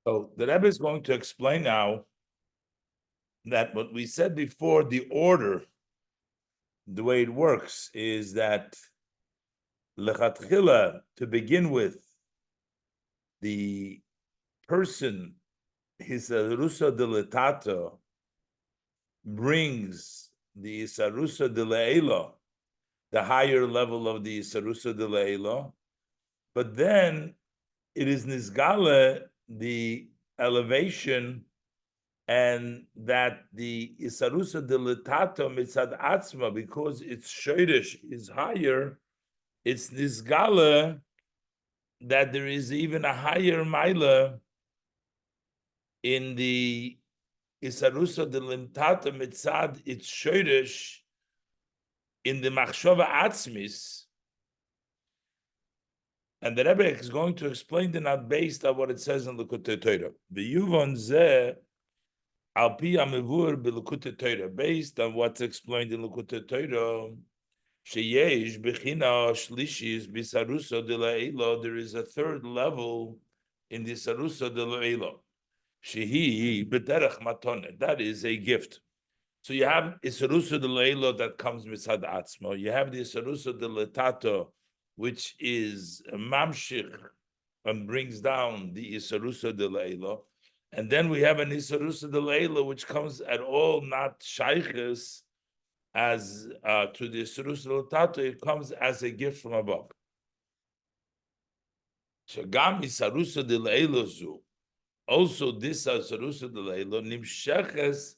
So the Rebbe is going to explain now that what we said before, the order, the way it works is that lechatchila, to begin with, the person, his arusa de letato, brings the isarusa de le'ela, the higher level of the isarusa de le'ela, but then it is nizgale, the elevation, and that the isarusa de letato mitzad atzma, because its shirish is higher, it's nizgale that there is even a higher maila in the isarusa de letato mitzad its shirish in the machshava atzmis. And the Rebbe is going to explain the not based on what it says in Likutei Torah. The Yuvon zeh al pi amivur b'Likutei Torah, based on what's explained in Likutei Torah. Sheyesh bechina shlishis bisarusa de la'elo. There is a third level in the sarusa de la'elo. Shehi b'derech matone. That is a gift. So you have isarusa de la'elo that comes mitzad atzmo. You have the isarusa de letato, which is a mamshich and brings down the isarusa de la'elo. And then we have an isarusa de la'elo, which comes at all not shayches as to the isarusa de letato. It comes as a gift from above. Shagam isarusa de la'elo zu. Also, this isarusa de la'elo nimsheches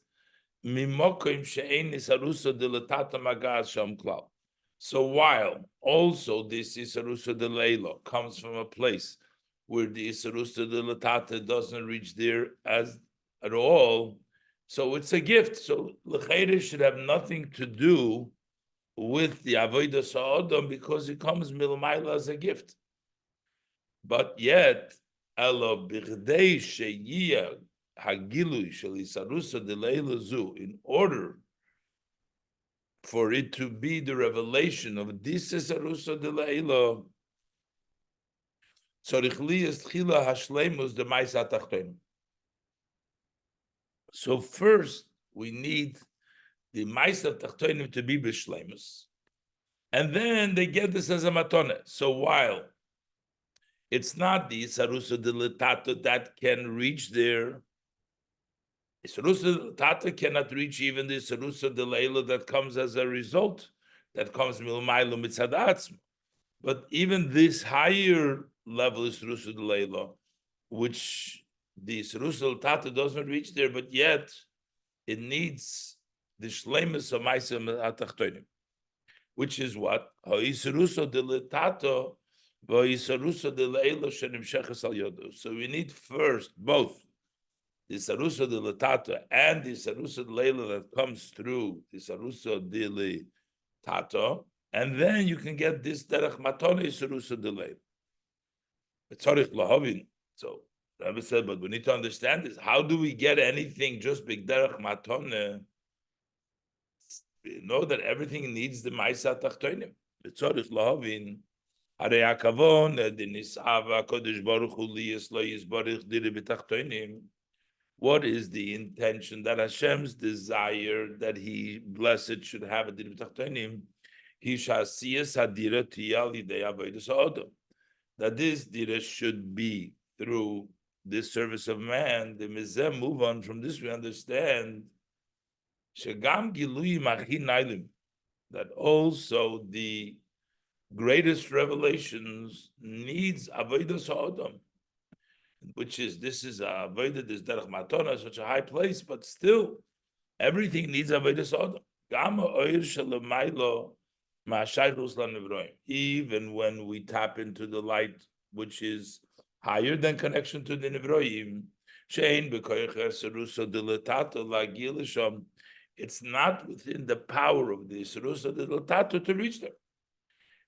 mimokim she'ein isarusa de letato magaz sham klal. So while also this isarusa de leilo comes from a place where the isarusa de latata doesn't reach there as at all, so it's a gift. So l'chayre should have nothing to do with the avodah sa'odom because it comes milmayla as a gift. But yet, elo b'chdei sheyiyah hagilui shel isarusa de leilo zu, in order for it to be the revelation of this isarusa de leilo, tzorich liyas tchila hashleimus de ma'aseh tachtonim. So first we need the ma'aseh tachtonim to be b'shleimus, and then they get this as a matone. So while it's not the isarusa de letato that can reach there, isarusa tata cannot reach even the isarusa de leila that comes as a result, that comes milmaylo mitzad atzma. But even this higher level isarusa de leila, which the isarusa tata doesn't reach there, but yet it needs the shleimus of ma'aseh atachtonim, which is what ha'isarusa de letato v'ha'isarusa de leila shenimsheches al yodo. So we need first both the sarusa de letato and the sarusa de leila that comes through the sarusa de letato, and then you can get this derech matone sarusa de leila. Tzorich lahavin. So Rabbi said, but we need to understand this. How do we get anything just big derech matone? We know that everything needs the ma'aseh tachtonim. Tzorich lahavin. Harei hakavon the nisava kodesh baruch hu liyas lo yisbarich diri b'tachtonim. What is the intention that Hashem's desire that He blessed should have a dir b'tachtonim? He shasiyas hadira tiyal yidei avodas ha'odom. That this dira should be through this service of man. The mizeh move on from this. We understand shegam gilui machin nailim, that also the greatest revelations needs avodas ha'odom, which is this is a avodah, this derech matona, such a high place, but still everything needs avodah sodom. Gama oir shalamaylo ma'ashaychus lanivroim. Even when we tap into the light, which is higher than connection to the nivroim, shein b'koycher serusa deletato lagilisham. It's not within the power of the serusa deletato to reach there,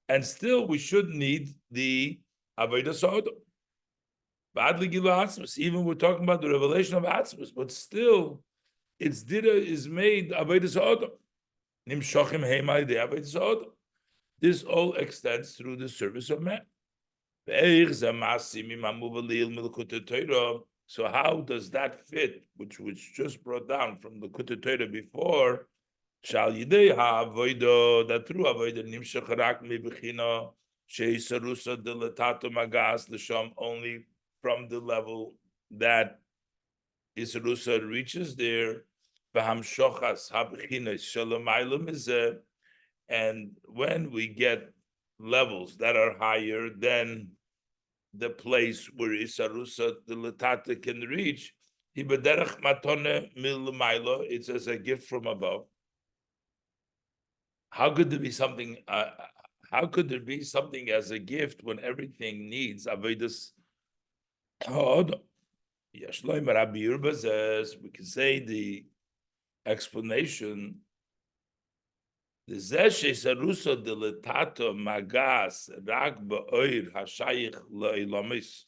and still we should need the avodah sodom. Even we're talking about the revelation of Atzmus, but still, its dira is made avodas ha'odom. Nimshachim heimai de avodas ha'odom. This all extends through the service of man. So how does that fit, which was just brought down from the Kutatera before? Shall Yidei Ha'avoido, that through Avoido Nimshach Rak Mibechina, Sheisarusa Dilatato Magas L'Sham, only from the level that Isarusa reaches there, V'hamshochas Habechina Shalomaylam is and when we get levels that are higher than the place where Isarusa the Latata can reach, Hibaderach Matone Milmailo, it's as a gift from above. How could there be something? How could there be something as a gift when everything needs avodas? We can say the explanation. The zeshes arusa deletato magas rag ba'oir hashayich lo'ilamis.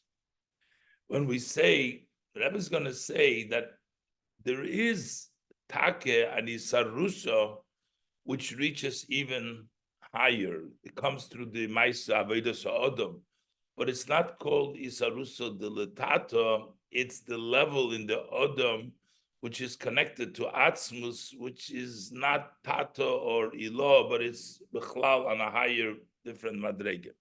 When we say, the Rebbe is going to say that there is take and isarusa, which reaches even higher. It comes through the Maisa Avodas Ha'odom, but it's not called Isarusa Dilatata. It's the level in the Odom which is connected to Atzmus, which is not Tata or Ilah, but it's Bechlal on a higher, different Madrega.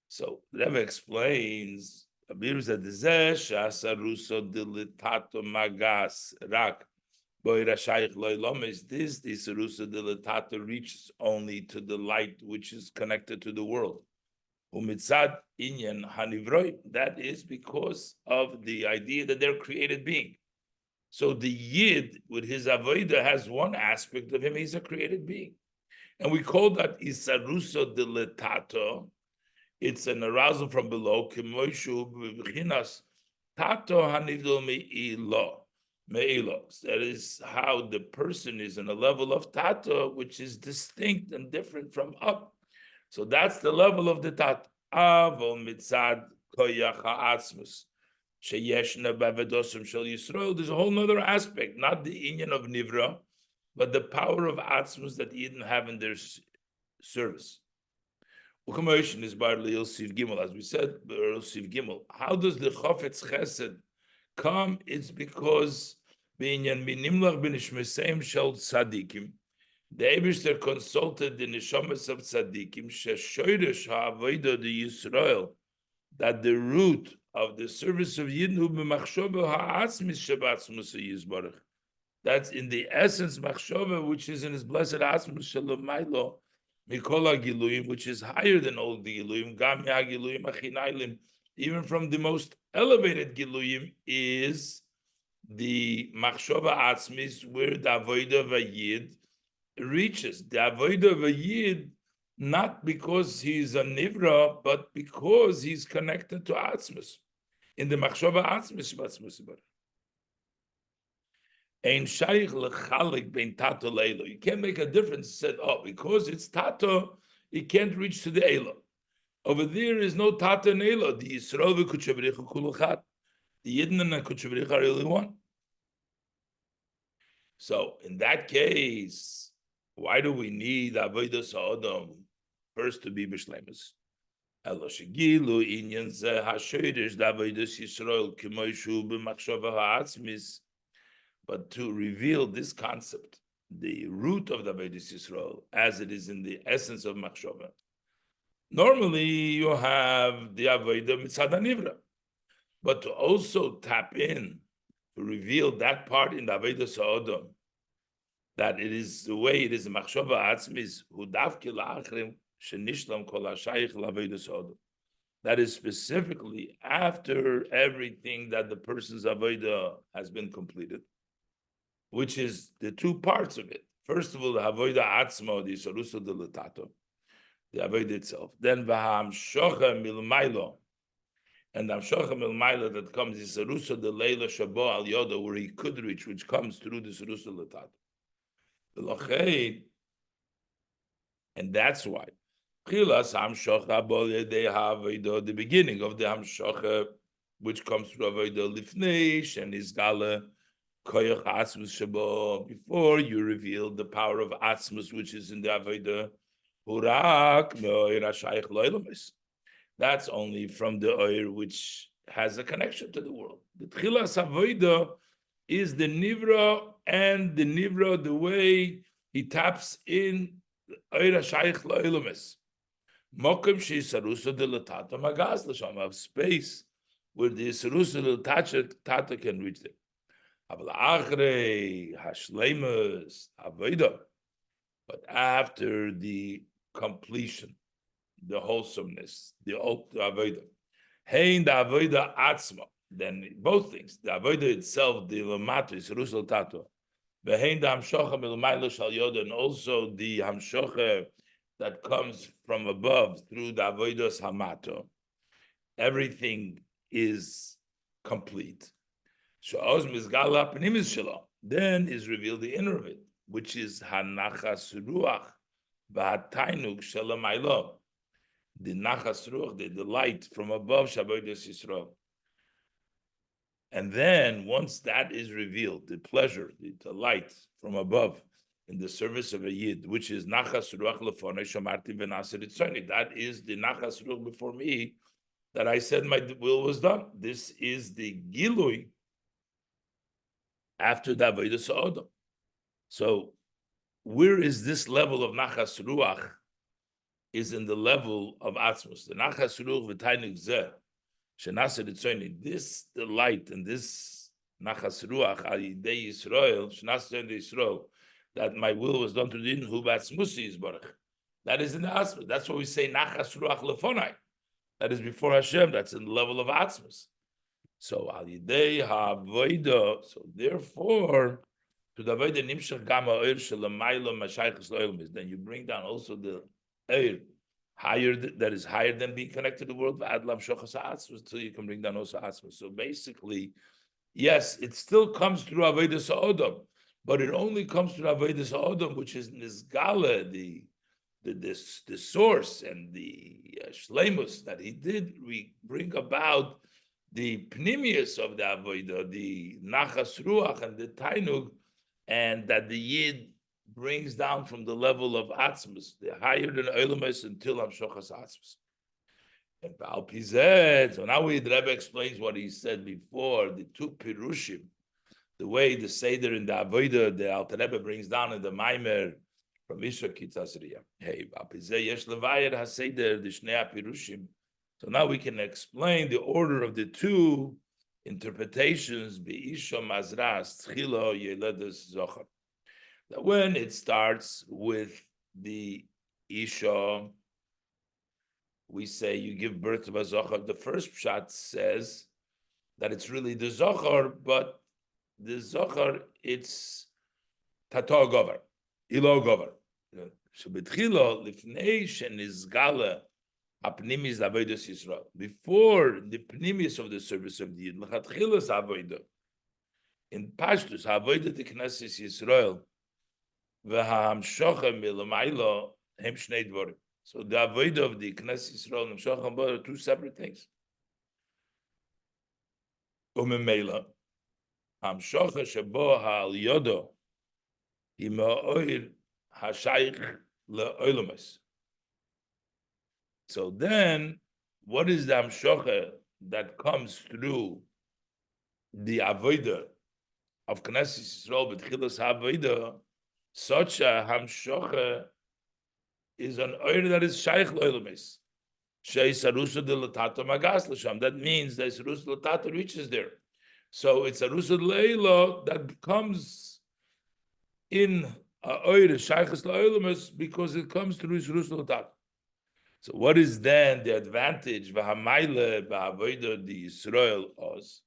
So the Rebbe explains, Abir Zadezesh, Asarusa Dilatato Magas Rak. This Isarusa Dilatata reaches only to the light which is connected to the world. Umitzad inyan hanivroi. That is because of the idea that they're created being. So the Yid with his avodah has one aspect of him, he's a created being. And we call that Isarusa Dilatata. It's an arousal from below. Tato hanivdol me'ilah. That is how the person is in a level of Tata, which is distinct and different from up. So that's the level of the Tata. Avol mitzad koyach ha'atzmus. Sheyeshna b'avedosim shel Yisrael. There's a whole other aspect, not the inyan of Nivra, but the power of Atzmus that Eden have in their service. Ukamotion is by Leil Siv Gimel, as we said, Leil Siv Gimel. How does the Chofetz Chesed come? It's because Binyan Minimlach Binishmesem Shel Tzadikim. The Eibishter consulted the Neshamas of Tzadikim, Sheshoyresh Ha'avodah the Yisrael, that the root of the service of Yidden Hu B'machshova Ha'atzmis Shabatzmus Yizbarach. That's in the essence Machshova, which is in his blessed Atzmus Shalom Mailo, Mikola Giluyim, which is higher than all the Giluyim, Gam Ya Giluyim Achinailim, even from the most elevated Giluyim, is the Machshova Atzmis, where the Avodah Vayid reaches. The Avodah Vayid, not because he's a Nivra, but because he's connected to Atzmis. In the Machshova Atzmis, Shabatzmus Yizbarach. Ein shaykh lechalik bein tato leilo. You can't make a difference. Said, oh, because it's tato, it can't reach to the elo. Over there is no tato and elo. The Yisrael v'kutshavricha kulachat. The Yidden and the kutshavricha are really one. So in that case, why do we need avodas ha'odom first to be b'shlemus? Elo shegilu inyan zeh ha'shoyrish d'avodas Yisrael k'moishu b'machshava ha'atzmis. But to reveal this concept, the root of the Avodas Yisrael, as it is in the essence of Machshava. Normally, you have the Avodah Mitzad HaNivra, but to also tap in, to reveal that part in the Avodah Sa'odom, that it is the way it is in Machshava Atzmis, Hu Davke La'achrim Shenishlam Kol HaShayich L'Avodah Sa'odom. That is specifically after everything that the person's Avodah has been completed, which is the two parts of it. First of all, the Avodah Atzmo, the Isarusa de Latato, the Avodah itself. Then V'hamshocha Milmailo, and the Hamshocha Milmailo that comes, the Isarusa de Leila Shabo Al Yoda, where he could reach, which comes through the Isarusa Latato. And that's why. Chilas Hamshocha Bol Yedei Ha'avodah, the beginning of the Hamshocha, which comes through Avodah Lifnei, and Izgala, before you reveal the power of Atzmus, which is in the Avodah, that's only from the oil which has a connection to the world. The Tchilas Avoida is the Nivra, and the Nivra, the way he taps in Eira Shaykh La'ilumis. Mokim Shisarusa de Latata Magas Lasham, of space where the Sarusa de Tata can reach there. Aval Achre Hashlemus Avoida. But after the completion, the wholesomeness, the Avoida, Hein the Avoida Atzma, then both things, the Avoida itself, the Lamatu, is Rusal Tato, the Hein the Hamshocha Milmailo Shal Yoda, and also the Hamshocha that comes from above through the Avoidos Hamato. Everything is complete. Then is revealed the inner of it, which is Hanachas Ruach V'Hatainug Shalamaylo, the Nachas Ruach, the light from above Shaboidos Yisrael. And then once that is revealed, the pleasure, the light from above in the service of a Yid, which is Nachas Ruach Lefonei Shamarti V'Naser Itzoni, that is the Nachas Ruach before me, that I said my will was done. This is the Gilui after the Avodah Sa'odam. So where is this level of Nachas Ruach? Is in the level of Atzmus. The Nachas Ruach V'Tainik Zeh, Shenaser Itzoni, this the light and this Nachas Ruach Al Yidei Yisrael, Shenaser Yisrael, that my will was done to the Hu B'Atzmusi Yisbarach. That is in the Atzmus. That's what we say Nachas Ruach Lefonai. That is before Hashem. That's in the level of Atzmus. So Al Yidei HaAvoida. So therefore, to the Avoida Nimshach Gama Oir Shelamaylo Mashaychus Loilmis. Then you bring down also the Oir, higher, that is higher than being connected to the world, until you can bring down also Atzmus. So basically, yes, it still comes through Avodah Sa'odam, but it only comes through Avodah Sa'odam, which is Nizgala, the source and the shleimus that he did. We bring about the pnimius of the Avodah, the Nachas Ruach and the Tainug, and that the Yid brings down from the level of Atzmus, the higher than Eilumis until Hamshochas Atzmus. And Baal Pizet, so now the Rebbe explains what he said before, the two Pirushim, the way the Seder in the Avodah, the Alter Rebbe brings down in the mamer from Isha Tazria. Hey, Baal Pizet, Yesh Levayed HaSeder, the Shnei Pirushim. So now we can explain the order of the two interpretations, Be'isha Mazras, Tchilo Yeledes Zochar. That when it starts with the Isha, we say you give birth to a Zohar. The first pshat says that it's really the Zohar, but the Zohar, it's Tato Gover, Ilo Gover. So betchilo lifnei shenizgala apnimis avodas Yisrael. Before the pnimis of the service of the Yid, lechatchilas avodah. In Pashtus, avodah the Knesset Yisrael, v'hamshocha milamaylo hem shnei dvorim. So the avodah of the Knesset Yisrael and hamshocha milamaylo are two separate things. Umemela, hamshocha shebo ha'al yodo, ima'oir hashayich le'olamas. So then, what is the hamshocha that comes through the avodah of Knesset Yisrael b'tchilas ha'avodah? Such a hamshocha is an oir that is shaykh le'olamas. Sheis de l'tata magas l'sham. That means that arusa l'tata reaches there. So it's arusa le'ila that comes in oir shaykhs le'olamas because it comes through arusa l'tata. So what is then the advantage v'hamayle v'avodah the Yisrael os?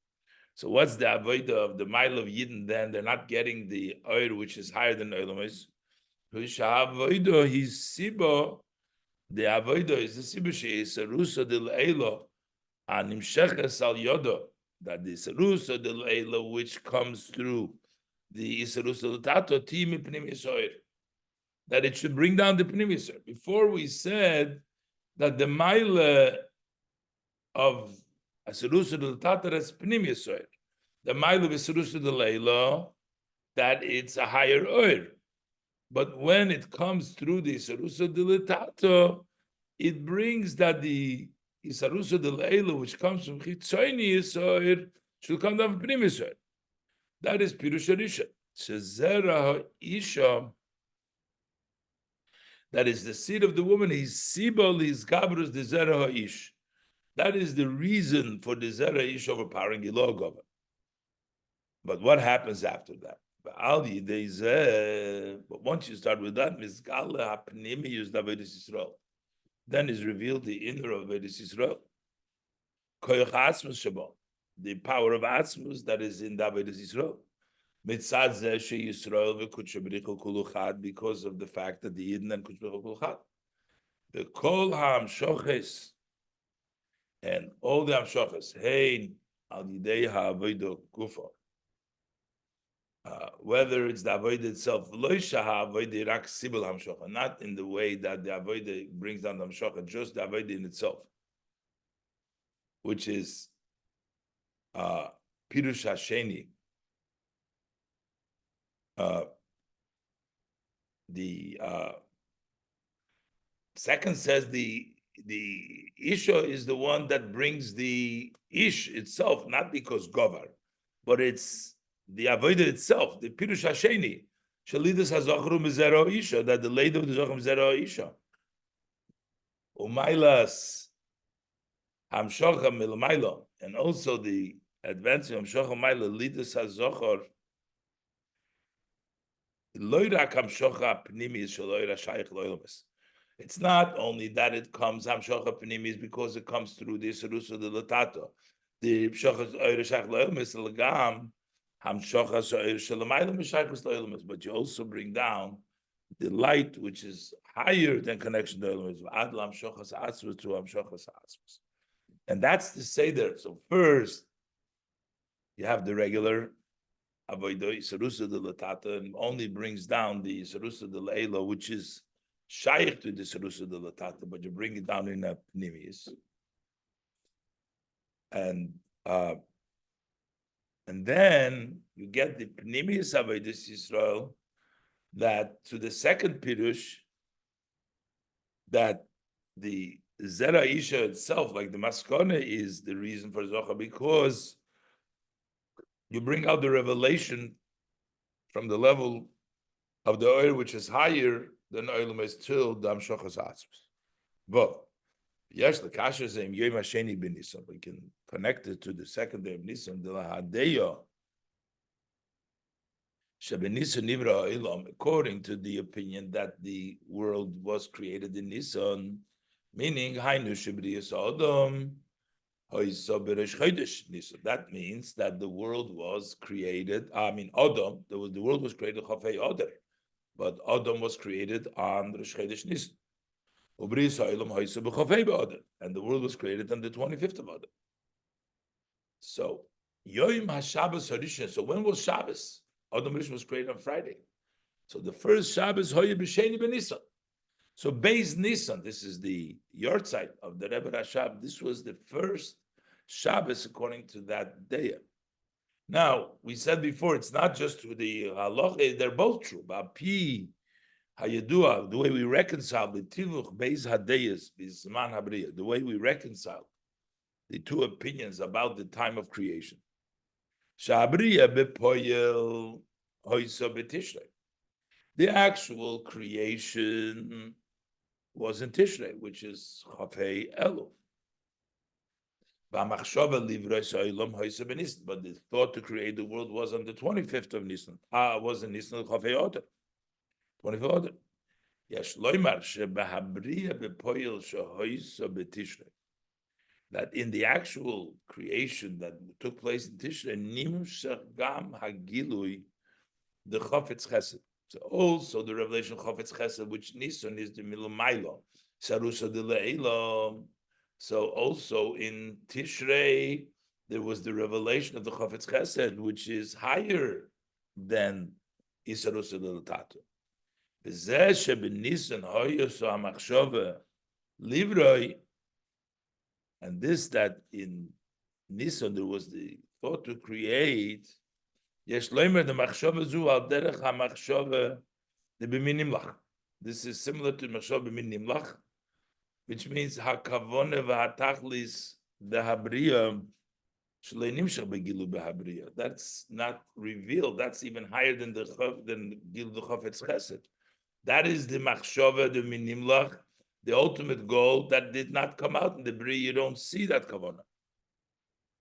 So what's the avodah of the mile of Yidden then? They're not getting the oir which is higher than olamas. Avodah his sibo. The avodah is the sibo sheis arusa de le'ela animsheches al yodo. That the arusa de le'ela which comes through the isarusa l'tato tim pnimis oir. That it should bring down the pnimis oir. Before we said that the mile of Asarusa del Tatar is Pnimius oil. The mile of Asarusa del Leila, that it's a higher oil. But when it comes through the Asarusa del Tatar, it brings that the Isarusa de Leila, which comes from Chitzoni Yisoir, should come down from Pnim Yisoir. That is Pirush Arisha. Shezera Isha, that is the seed of the woman, is Sibol, is Gabrus, the Zera Ish. That is the reason for the Zera Ish overpowering Ilogova. But what happens after that? But once you start with that, then is revealed the inner of Vedis Yisrael. The power of Atzmus that is in David's Yisrael. Because of the fact that the Yidden and Kuch B'Richel Kul Chad. The Kol HaAmshoches and all the Amshoches, Hein Al Yidei HaAvodah Gufa. Whether it's the avodah itself, not in the way that the avodah brings down the hamshocha, just the avodah in itself, which is Pirush Hasheni. The second says the Isha is the one that brings the Ish itself, not because Govar, but it's the avodah itself, the Pirush Hasheni, Shalidas Hazachru Mizero Isha, that the lady of the Zachru Mizero Isha. Umailas Hamshocha Milmaila, and also the advancing Hamshocha Maila, Lidas Hazachar, Loira Hamshocha Pnimis, Shaloira Shaykh Loilamis. It's not only that it comes Hamshocha Pnimis because it comes through the Serusa de Latato. The Pshocha Oira Shaykh Loilamis, Lagam. But you also bring down the light, which is higher than connection to Elohim, and that's the seder. So first, you have the regular avodah Sarusa de Latata, and only brings down the Sarusa de Leila, which is shaykh to the Sarusa de Latata, but you bring it down in a pnimis, and then you get the Pnimius Avodas Yisrael, that to the second Pirush, that the Zera Isha itself, like the Maskone, is the reason for Zocha, because you bring out the revelation from the level of the oil, which is higher than oil is till Dam Shochas Atzmus. But yes, the Kasha Zem Yom Hasheni ben Nisan. We can connect it to the second day of Nisan, the Lahadeya. According to the opinion that the world was created in Nisan, meaning that means that the world was created. Adam. The world was created Chafei Oder, but Adam was created on Rosh Chodesh Nisan. And the world was created on the 25th of Adar. So Yom HaShabbos Harishon. So when was Shabbos? Adam Rishon was created on Friday. So the first Shabbos Hoye B'Sheni B'Nisan. So Beis Nisan, this is the yahrzeit of the Rebbe Rashab. This was the first Shabbos according to that day. Now we said before, it's not just to the halacha; they're both true. Ba'pi Hayadua, the way we reconcile the Tivuch Beis Hadeyas Bisman Habriya, the way we reconcile the two opinions about the time of creation. Shabriya bepoyel hoysa betishrei. The actual creation was in Tishrei, which is Chafei Elu. But the thought to create the world was on the 25th of Nisan. Was in Nisan Chafei Oder. 25th Oder. Yes, loymar shebahabriya bepoyel shehoysa betishrei. That in the actual creation that took place in Tishrei, nimshach gam hagilui the Chafetz Chesed. So also the revelation of Chafetz Chesed, which Nisan is the Milumaylo, Sarusa de Leila. So also in Tishrei, there was the revelation of the Chafetz Chesed, which is higher than Isarusa de Latato. V'zeh sheben Nisan hoyoso hamachshove livroi. And this, that in Nisan there was the thought to create. Yesh loimer the machshava zu al derech hamachshava the b'min nimlach. This is similar to machshava b'min nimlach, which means hakavone v'hatachlis dehabriya shlei nimshach begilu behabriya. That's not revealed. That's even higher than the gilu chofetz chesed. That is the machshava, the minimlach, the ultimate goal that did not come out in the bri. You don't see that kavanah.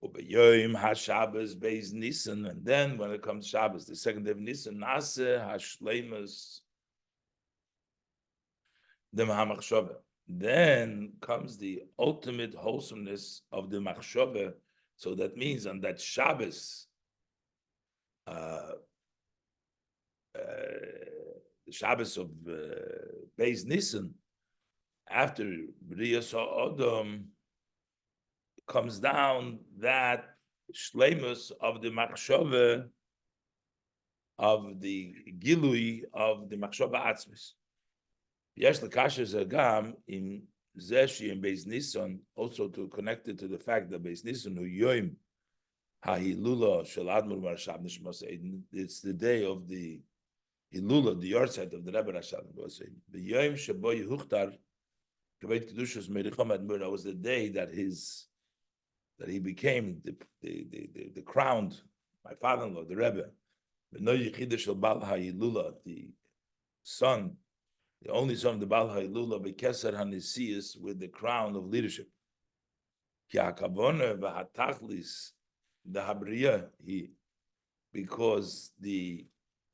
Ubeyoyim haShabbos beis Nisan, and then when it comes Shabbos, the second day of Nisan, nase hashleimus the machshava. Then comes the ultimate wholesomeness of the machshava. So that means on that Shabbos, the Shabbos of Beis Nisan, after B'riyas Ha'odam, comes down that shleimus of the machshava, of the gilui of the machshava atzmis. Yesh l'kasher zagam in zeshi and Beis Nisan, also to connect it to the fact that Beis Nisan hu yoim ha'hilula shel admur marashab nishmas eiden. It's the day of the hilula, the yahrzeit of the Rebbe Rashab nishmas eiden. The yoim shebo yehuchtar kaved kedushas mericham admur. That was the day that he became the crowned, my father-in-law, the Rebbe. The son, the only son of the Baal Ha'ilula, Bekeser HaNisiyas, with the crown of leadership. Ki HaKavonah v'hatachlis dehabriya, because the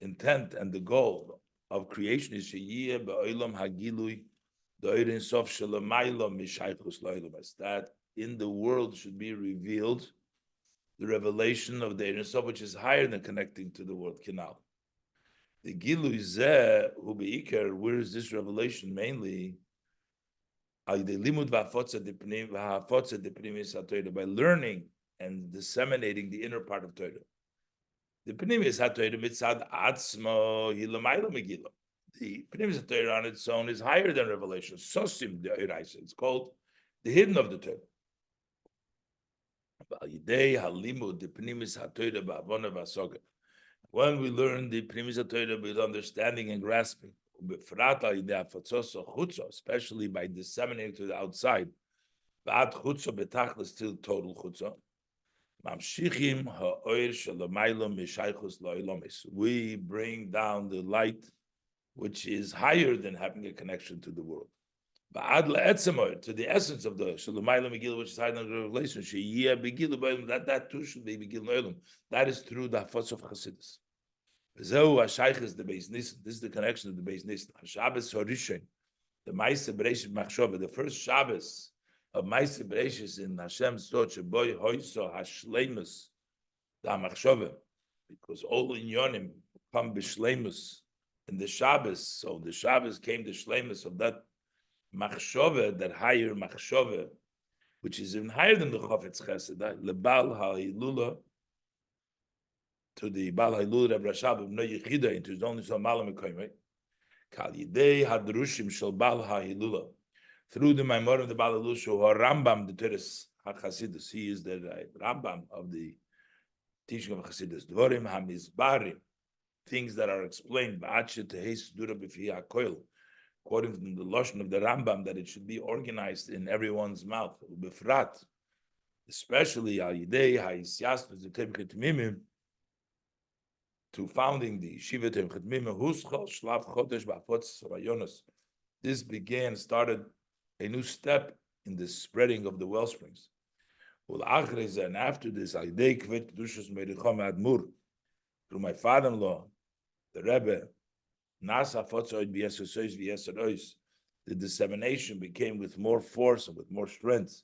intent and the goal of creation is sheyiyeh be'olam hagilui do'irin sof shelamaylo mishaychus lo'ilum, that in the world should be revealed the revelation of the Ein Sof, which is higher than connecting to the world canal. The Gilui Zeh Hu Beikar, where is this revelation mainly? By learning and disseminating the inner part of Torah. The Pnimis HaTorah mitzad atzmo hilamayla megillah. The Pnimis HaTorah on its own is higher than revelation. Sosim the Eiraisa. It's called the hidden of the Torah. When we learn the Pnimis HaTorah with understanding and grasping, especially by disseminating to the outside, till total chutzah, we bring down the light which is higher than having a connection to the world. To the essence of the Shalamayla Megillah, which is higher than the revelation, that too should be Megillah. That is through the Hafaz of Chassidus. This is the Beis Nisan. This is the connection of the Beis Nisan. Shabbos Horishin, the Ma'aseh Bereishis Machshava, the first Shabbos of Ma'aseh Bereishis in Hashem's thought, Sheboy Hoyso Hashleimus Da Machshava, because all in Yonim come b'Shleimus in the Shabbos. So the Shabbos came the Shleimus of that Machshava, that higher Machshava, which is even higher than the Chofetz Chesed, Lebal Ha'ilula, to the Baal Ha'ilula Reb Rashab of No Yechida, into his only son Malam Ekoimei, Kal Yidei Hadrushim Shel Baal Ha'ilula, through the mamer of the Baal Ha'ilula, who are Rambam the Teres HaChasidus, he is the Rambam of the teaching of Chasidus, Dvorim HaMizbarim, things that are explained, Ba'atshe Tehes Dura B'fi HaKoil, according to the Lashon of the Rambam, that it should be organized in everyone's mouth, B'frat, especially Al Yidei Ha'isyastus T'Temchet Mimim, to founding the Yeshiva T'Temchet Mimim, Huschal Shlav Chodesh Ba'afotz Rayonos. This started a new step in the spreading of the well springs. And after this, through my father-in-law, the Rebbe, the dissemination became with more force and with more strength.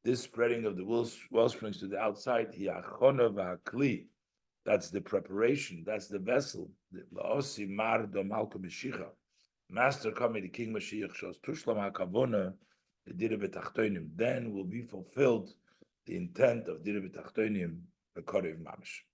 This spreading of the well springs to the outside, that's the preparation, that's the vessel. Master coming, the King Mashiach shows Tushlam HaKavona, the Dira B'Tachtonim. Then will be fulfilled the intent of Dira B'Tachtonim, the Korev Mamish.